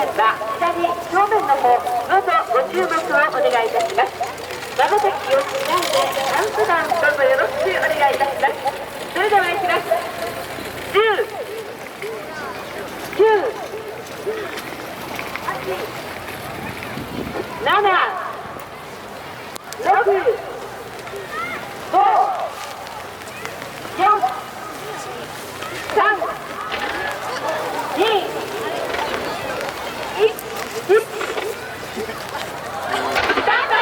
線は左正面の方、どうぞご注目をお願いいたします。まばたきをしないでカウントダウンどうぞよろしくお願いいたします。それではいきます。10、9、8、7、6、5、4、3、2、1、スタート。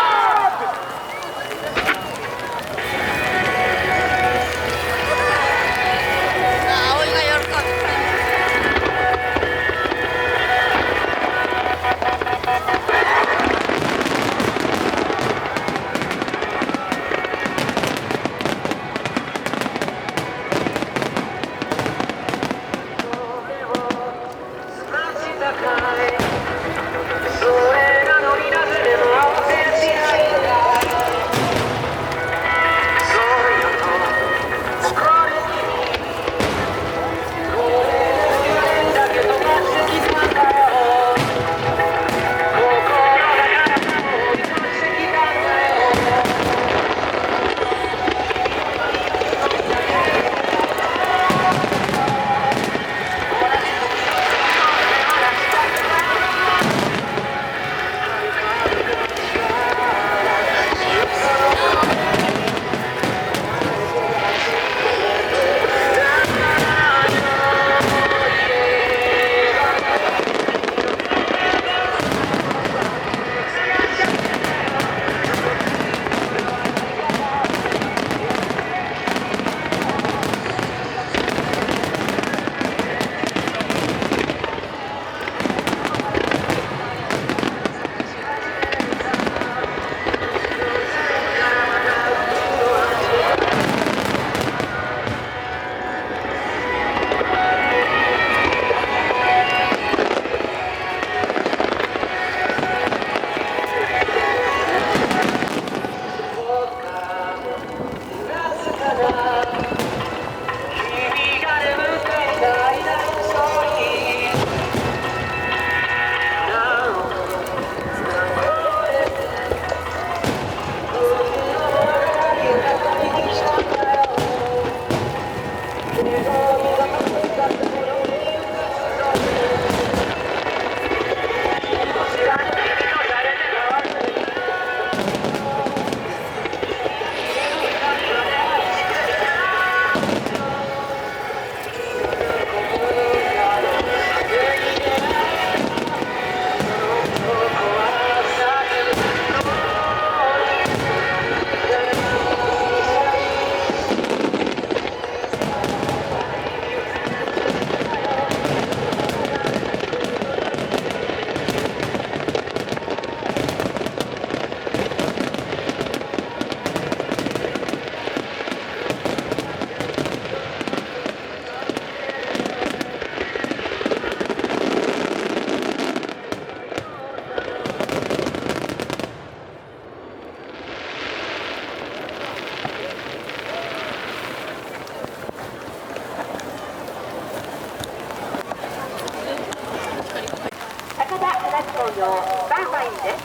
工業バーバインです。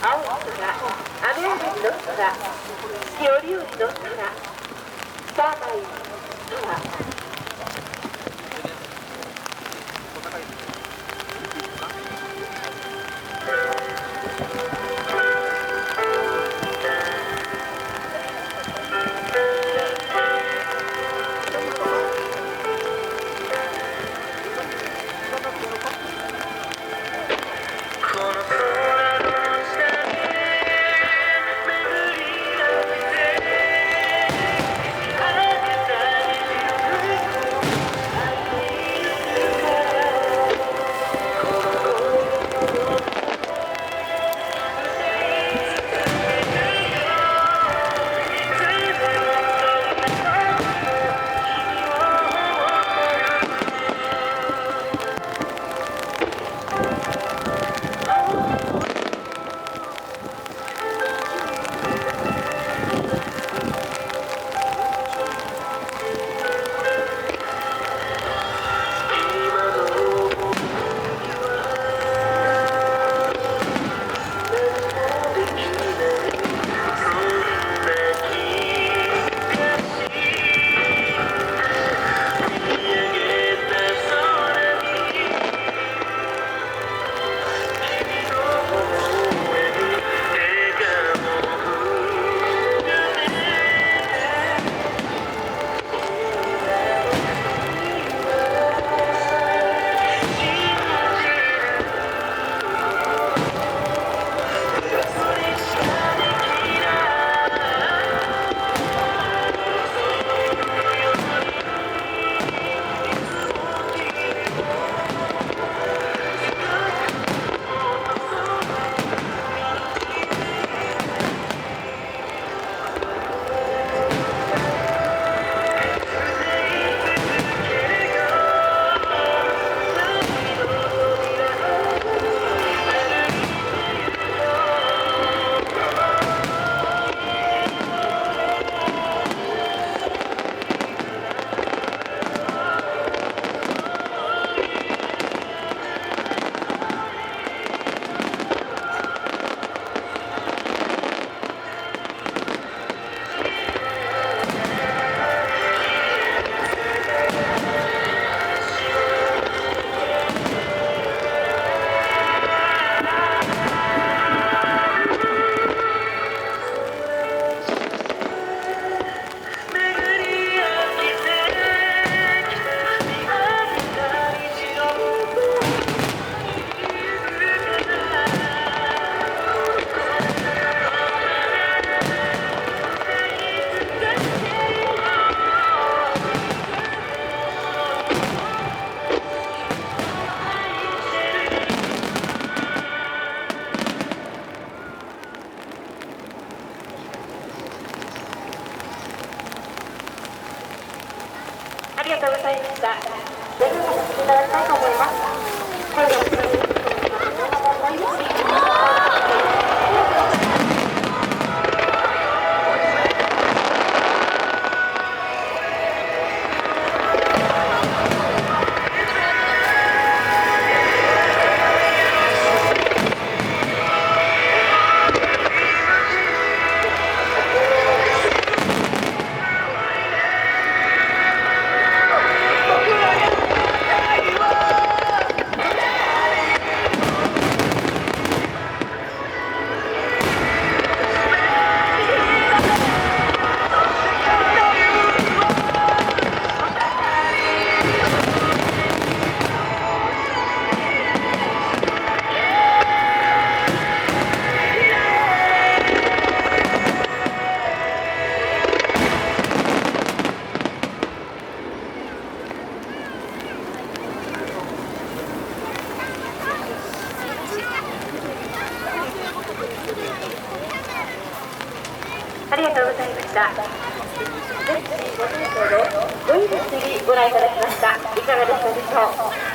青い空、雨上がりの空、四季折々の空、バーバインとはがとうございました。ぜひお聞きいただきたいと思います。それでは次にありがとうございました。全国ご清聴のご意見にご覧いただきました。いかがでしたでしょう。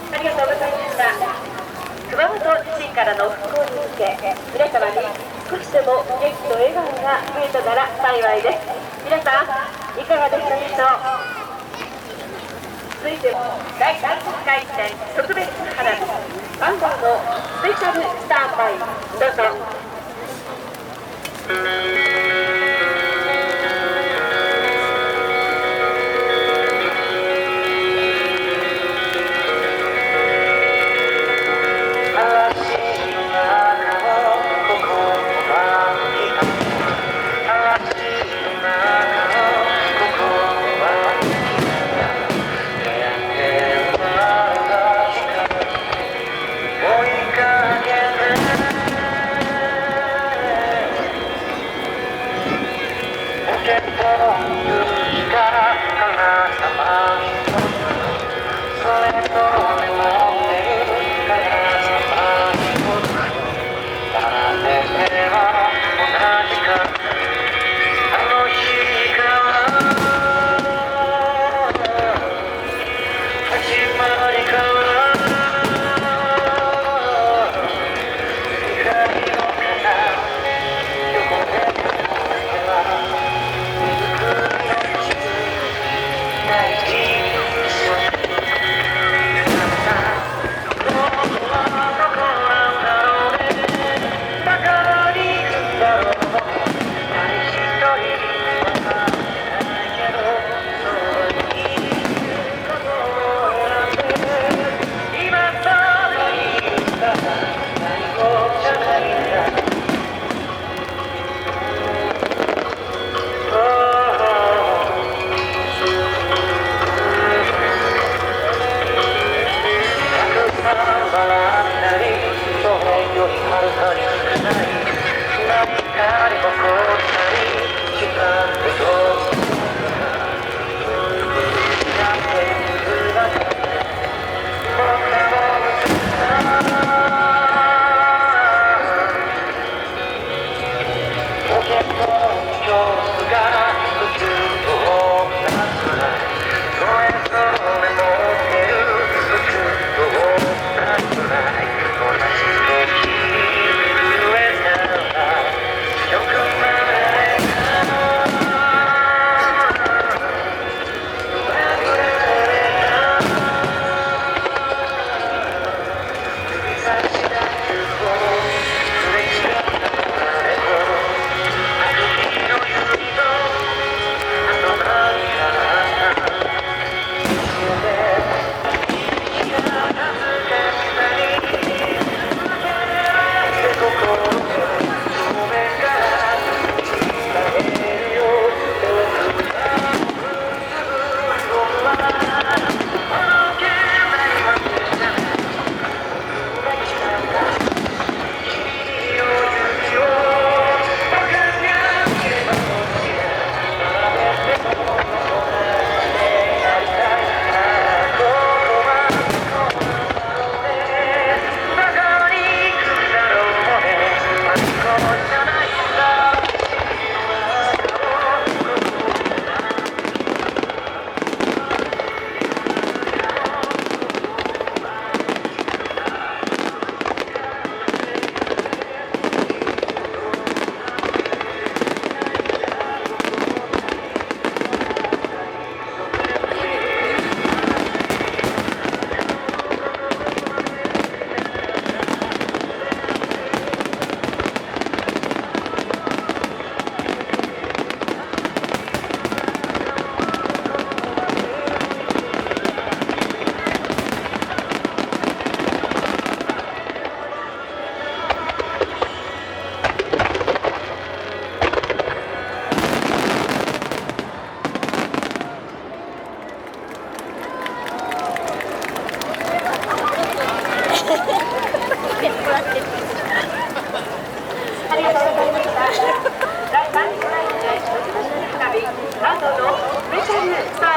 ありがとうございました。熊本地震からの復興に向け、皆様に少しでも元気と笑顔が増えたなら幸いです。皆さん、いかがでしたでしょう。続いて第30回戦特別花火バンドのスペシャルスタンバイ、どうぞ。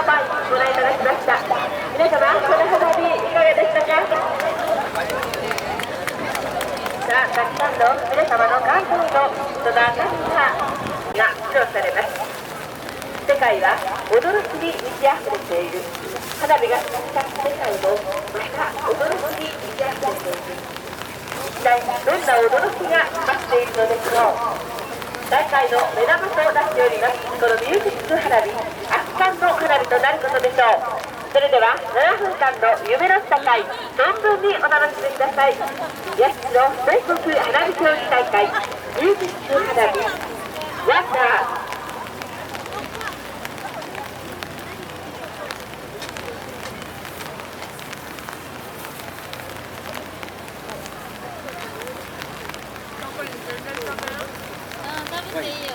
ーバイご覧いただきました。皆様この花火いかがでしたか。さあ、たくさんの皆様の感動のその赤さが披露されます。世界は驚きに満ち溢れている。花火が咲いた世界もまた驚きに満ち溢れている。一体どんな驚きが待っているのでしょう。大会の目玉となっておりますこのミュージック花火、圧巻の花火となることでしょう。それでは7分間の夢の戦い存分にお楽しみください。八つの全国花火競技大会ミュージック花火ワンダー。食べていいよ。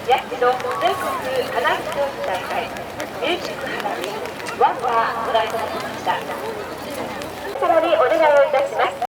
八重の全国花火競技大会ミュージック花火ワンダーご覧いただきました。さらにお願いをいたします。